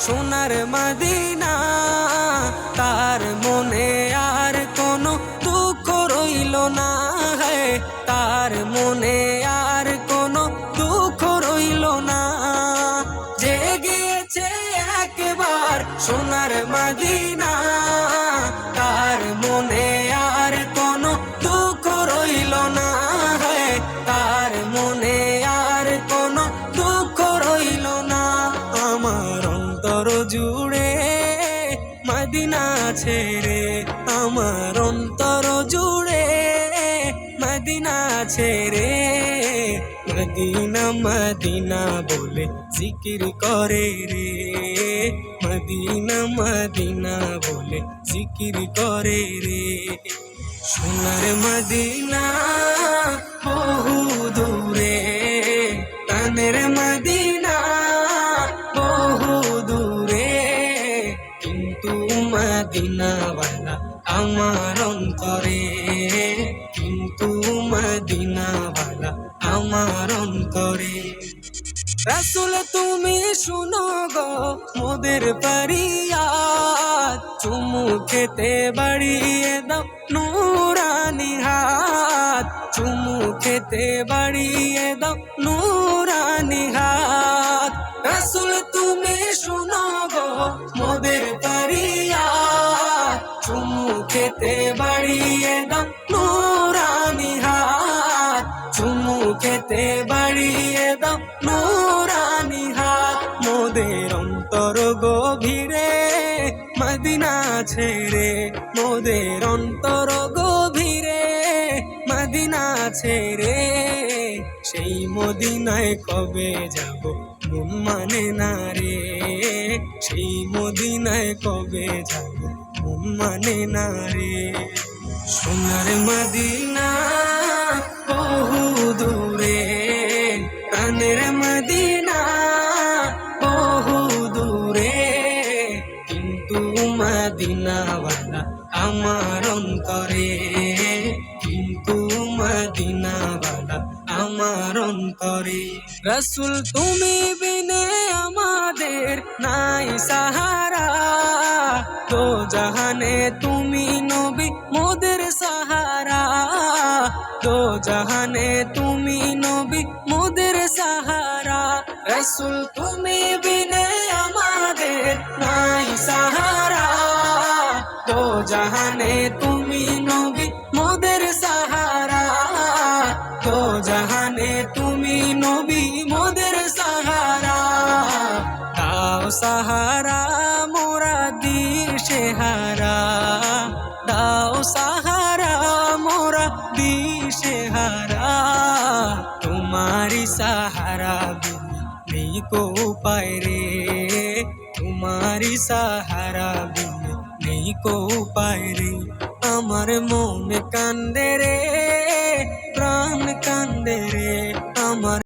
সোনার মদিনা। তার মনে আর কোনো দুঃখ রইল না, তার মনে আর কোনো দুঃখ রইল না। জেগেছে একবার সোনার মদিনা, তার মনে আর কোনো দুঃখ রইল না, তার মনে আর কোনো দুঃখ রইল না। আমার অন্তর জুড়ে মদিনা ছেড়ে, আমার অন্তর জুড়ে মদিনা ছেড়ে, মদিনা মদিনা বলে জিকির করে রে, মদিনা মদিনা বলে জিকির করে রে। সোনার মদিনা বহু দূরে, প্রাণের মদিনা বহু দূরে, কিন্তু মদিনাওয়ালা আমার অন্তরে, কিন্তু মদিনাওয়ালা আমার অন্তরে। রাসূল তুমি শুনো গো মোদের ফরিয়াদ, চুমু খেতে বাড়িয়ে দাও নূরানি হাত, চুমু খেতে বাড়িয়ে দাও নূরানি হাত। রাসূল তুমি শুনো গো মোদের ফরিয়াদ, চুমু খেতে বাড়িয়ে দাও নূরানি হাত, চুমু খেতে বাড়িয়ে দাও নূরানি হাত। মোদের অন্তর গভীরে মদিনা ছেড়ে, মোদের অন্তর গভীরে মদিনা ছেড়ে, সেই মদিনায় কবে যাব মন মানে না রে, সেই মদিনায় কবে যাব মন মানে না রে। সোনার মদিনা বহু দূরে, প্রাণের মদিনা বহু দূরে, কিন্তু মদিনাওয়ালা আমার অন্তরে, কিন্তু মদিনাওয়ালা আমার অন্তরে। রাসূল তুমি বিনে আমাদের নাই সাহারা, তো জাহানে তুমি নবী মোদের সাহারা, তো জাহানে তুমি নবী মোদের সাহারা। রাসূল তুমি বিনে আমাদের নাই সাহারা, তো জাহানে তুমি নবী মোদের সাহারা, তো জাহানে তুমি নবী মোদের সাহারা। দাও সাহারা মোরা দিশেহারা, দাও সাহারা মোরা দিশেহারা, তোমারি সাহারা বিনা নেই কো উপায় রে, তোমারি সাহারা বিনা নেই কো উপায় রে। আমার মন কান্দে রে, প্রাণ কান্দে রে, আমার